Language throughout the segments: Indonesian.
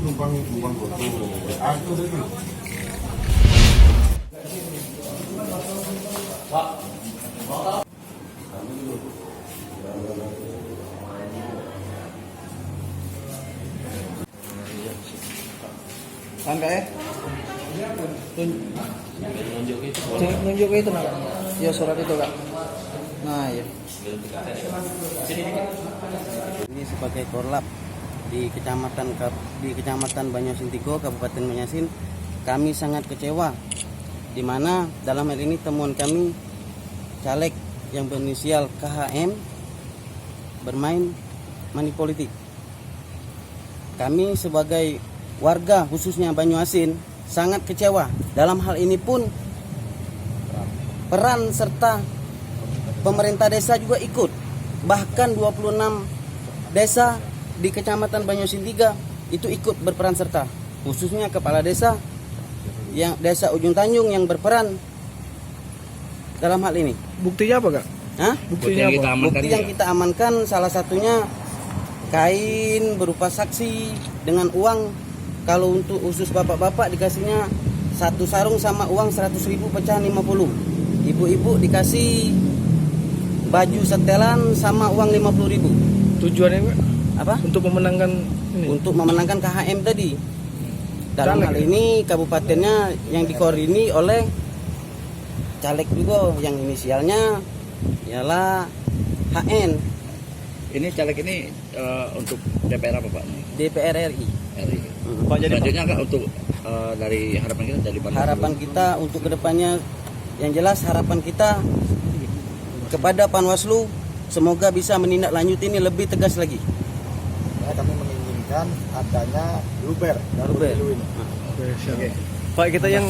numpang foto. Aku tadi. Angka ya? Tunjuk itu nak? Ya surat itu kak. Nah ya. Ini sebagai korlap di kecamatan Banyasin Tigo, Kabupaten Banyasin, kami sangat kecewa. Di mana dalam hal ini temuan kami caleg yang berinisial KHM bermain money politik. Kami sebagai warga khususnya Banyuasin sangat kecewa. Dalam hal ini pun peran serta pemerintah desa juga ikut. Bahkan 26 desa di Kecamatan Banyasin 3 itu ikut berperan serta. Khususnya kepala desa yang desa Ujung Tanjung yang berperan dalam hal ini. Buktinya apa kak? Hah? Buktinya apa? Bukti yang kita amankan salah satunya kain berupa saksi dengan uang. Kalau untuk khusus bapak-bapak dikasihnya satu sarung sama uang 100.000 pecahan 50. Ibu-ibu dikasih baju setelan sama uang 50.000. Tujuannya kak? Apa? Untuk memenangkan ini? Untuk memenangkan KHM tadi. Dalam hal ini kabupatennya yang dikoordinir oleh caleg juga yang inisialnya ialah HN. Ini caleg ini untuk DPR apa Pak? DPR RI. RI. Pak, jadi selanjutnya Kak untuk dari harapan kita dari mana? Harapan kita untuk kedepannya yang jelas harapan kita kepada Panwaslu semoga bisa menindaklanjuti ini lebih tegas lagi. Ya, kami menginginkan adanya luber pemilu ini. Oke. Pak, kita yang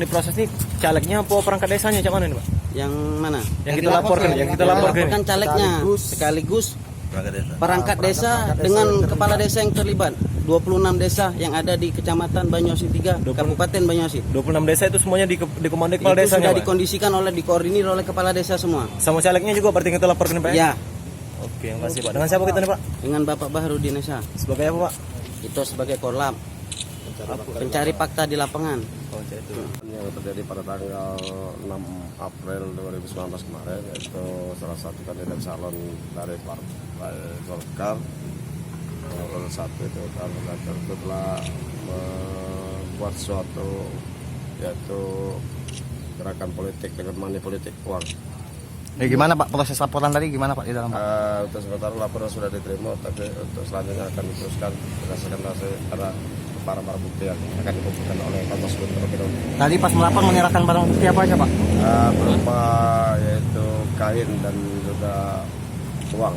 diproses ini calegnya apa perangkat desanya cak mana ini Pak? Yang mana? Yang kita laporkan, yang kita laporkan. Calegnya sekaligus perangkat desa dengan kepala desa yang terlibat. 26 desa yang ada di Kecamatan Banyasin 3, Kabupaten Banyasin. 26 desa itu semuanya dikomandoi kepala desa. Sudah dikondisikan dikoordinir oleh kepala desa semua. Sama calegnya juga berarti kita laporkan Pak? Ya. Oke, terima kasih Pak. Dengan siapa kita nih Pak? Dengan Bapak Bahrudin Esa. Sebagai apa Pak? Itu sebagai korlap pencari fakta di lapangan. Oh, itu. Yang terjadi pada tanggal 6 April 2019 kemarin, yaitu salah satu kandidat calon dari Partai Golkar nomor 1 itu telah membuat suatu yaitu gerakan politik dengan money politik uang. Gimana Pak proses laporan tadi gimana Pak di dalam? Untuk sementara laporan sudah diterima, tapi untuk selanjutnya akan diteruskan berdasarkan hasil para barang bukti yang akan dikumpulkan oleh Panwaslu terlebih dahulu. Tadi pas melapor menyerahkan barang bukti apa aja Pak? Berupa yaitu kain dan juga uang.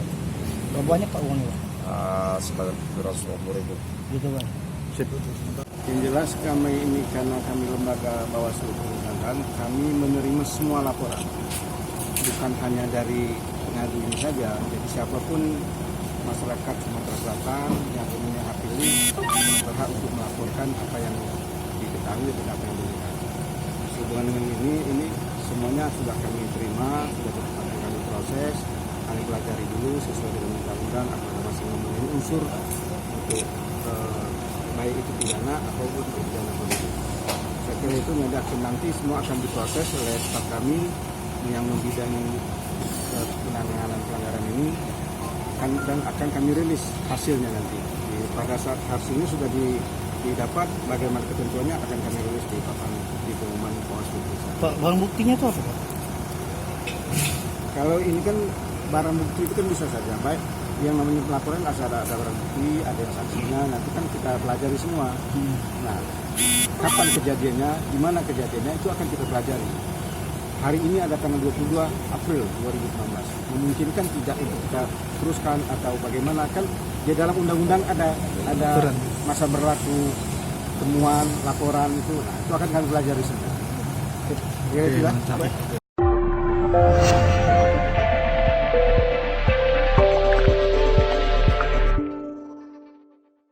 Berapa banyak Pak uangnya Pak? Sebanyak 250.000. Gitu Pak. Yang jelas kami ini karena kami lembaga Bawaslu Kalimantan, kami menerima semua laporan, bukan hanya dari ngadu ini saja. Jadi siapapun masyarakat Sumatera Selatan yang punya hak pilih berhak untuk melaporkan apa yang diketahui dan apa yang dilihat. Sehubungan dengan ini semuanya sudah kami terima, sudah kami proses, kami pelajari dulu sesuai dengan undang-undang apakah masih memenuhi unsur untuk baik itu pidana ataupun pidana politik. Saya kira itu nanti semua akan diproses oleh staf kami yang membidangi penanganan pelanggaran ini dan akan kami rilis hasilnya nanti. Pada saat hasilnya sudah didapat, bagaimana ketentuannya akan kami rilis di pengumuman Bawaslu. Pak, barang buktinya itu apa Pak? Kalau ini kan barang bukti itu kan bisa saja, baik yang namanya pelaporan ada barang bukti, ada yang saksinya, nanti kan kita pelajari semua. Nah, kapan kejadiannya, di mana kejadiannya itu akan kita pelajari. Hari ini ada tanggal 22 April 2019. Memungkinkan tidak untuk kita teruskan atau bagaimana, kan di dalam undang-undang ada masa berlaku temuan, laporan itu. Nah, itu akan kami pelajari semua. Ya, tidak.